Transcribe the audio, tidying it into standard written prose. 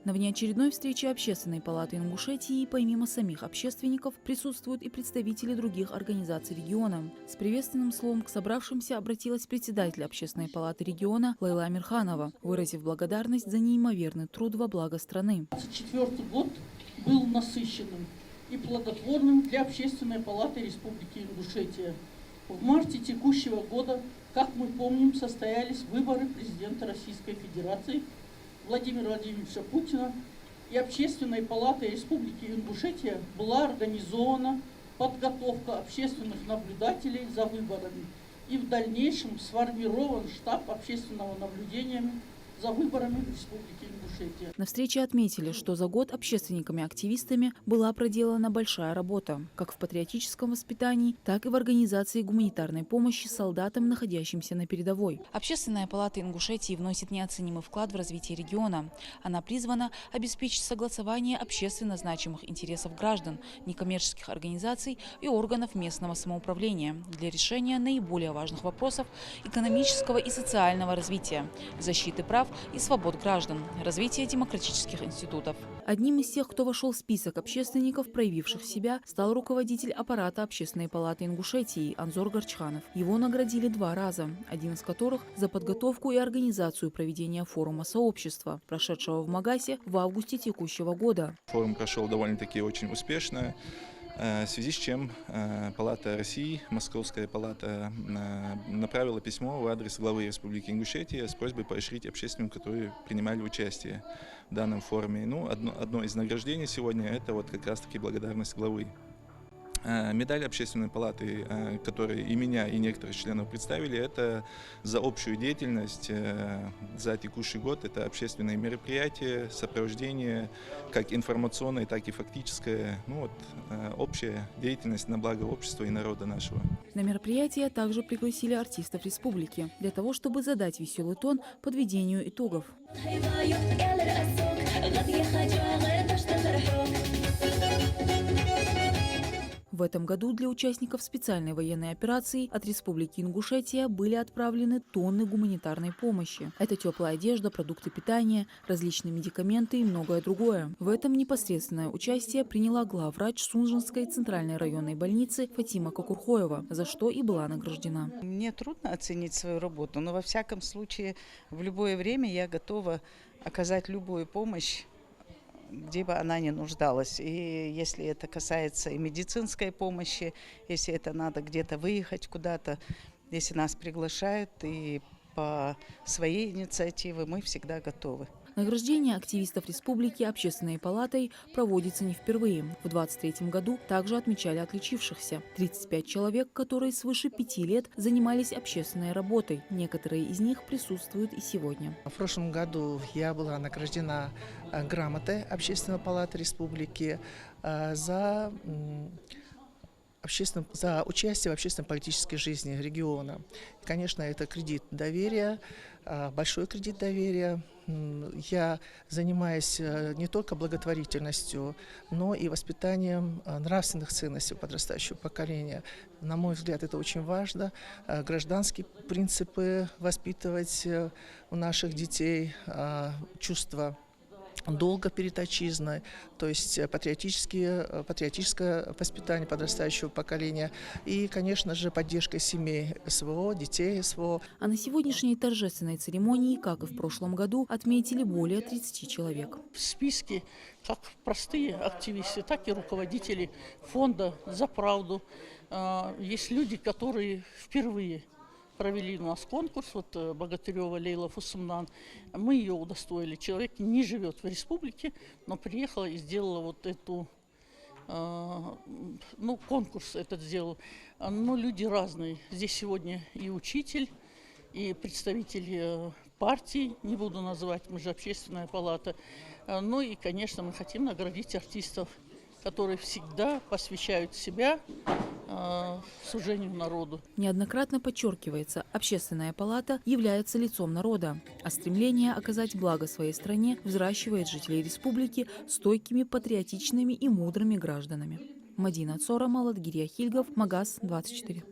На внеочередной встрече Общественной палаты Ингушетии помимо самих общественников присутствуют и представители других организаций региона. С приветственным словом к собравшимся обратилась председатель Общественной палаты региона Лейла Амирханова, выразив благодарность за неимоверный труд во благо страны. 2024 год был насыщенным и плодотворным для Общественной палаты Республики Ингушетия. В марте текущего года, как мы помним, состоялись выборы президента Российской Федерации Владимира Владимировича Путина, и Общественной палатой Республики Ингушетия была организована подготовка общественных наблюдателей за выборами, и в дальнейшем сформирован штаб общественного наблюдения за выборами в Республике Ингушетия. На встрече отметили, что за год общественниками-активистами была проделана большая работа, как в патриотическом воспитании, так и в организации гуманитарной помощи солдатам, находящимся на передовой. Общественная палата Ингушетии вносит неоценимый вклад в развитие региона. Она призвана обеспечить согласование общественно значимых интересов граждан, некоммерческих организаций и органов местного самоуправления для решения наиболее важных вопросов экономического и социального развития, защиты прав и свобод граждан, развития демократических институтов. Одним из тех, кто вошел в список общественников, проявивших себя, стал руководитель аппарата Общественной палаты Ингушетии Анзор Горчханов. Его наградили 2 раза, один из которых за подготовку и организацию проведения форума сообщества, прошедшего в Магасе в августе текущего года. Форум прошел довольно-таки очень успешно, в связи с чем Палата России, Московская палата, направила письмо в адрес главы Республики Ингушетия с просьбой поощрить общественников, которые принимали участие в данном форуме. Ну, одно из награждений сегодня – это вот как раз-таки благодарность главы. Медаль Общественной палаты, которые и меня, и некоторых членов представили, это за общую деятельность за текущий год. Это общественные мероприятия, сопровождение, как информационное, так и фактическое. Ну, вот, общая деятельность на благо общества и народа нашего. На мероприятие также пригласили артистов республики для того, чтобы задать веселый тон подведению итогов. В этом году для участников специальной военной операции от Республики Ингушетия были отправлены тонны гуманитарной помощи. Это теплая одежда, продукты питания, различные медикаменты и многое другое. В этом непосредственное участие приняла главврач Сунжинской центральной районной больницы Фатима Кокурхоева, за что и была награждена. Мне трудно оценить свою работу, но во всяком случае в любое время я готова оказать любую помощь, где бы она ни нуждалась. И если это касается и медицинской помощи, если это надо где-то выехать куда-то, если нас приглашают, и по своей инициативе мы всегда готовы. Награждение активистов республики Общественной палатой проводится не впервые. В 2023 году также отмечали отличившихся. 35 человек, которые свыше 5 лет занимались общественной работой. Некоторые из них присутствуют и сегодня. В прошлом году я была награждена грамотой Общественной палаты республики за участие в общественно-политической жизни региона. Конечно, это кредит доверия, большой кредит доверия. Я занимаюсь не только благотворительностью, но и воспитанием нравственных ценностей подрастающего поколения. На мой взгляд, это очень важно. Гражданские принципы воспитывать у наших детей, чувство долга перед отчизной, то есть патриотическое воспитание подрастающего поколения и, конечно же, поддержка семей СВО, детей СВО. А на сегодняшней торжественной церемонии, как и в прошлом году, отметили более 30 человек. В списке как простые активисты, так и руководители фонда «За правду». Есть люди, которые впервые провели у нас конкурс, вот Богатырева Лейла Фусумнан. Мы ее удостоили. Человек не живет в республике, но приехала и сделала вот эту, конкурс этот сделал. Но люди разные. Здесь сегодня и учитель, и представитель партий, не буду называть, мы же Общественная палата. Ну и, конечно, мы хотим наградить артистов, которые всегда посвящают себя служению народу. Неоднократно подчеркивается, Общественная палата является лицом народа, а стремление оказать благо своей стране взращивает жителей республики стойкими, патриотичными и мудрыми гражданами. Мадина Цора, Маладгирия Хильгов, Магаз 24.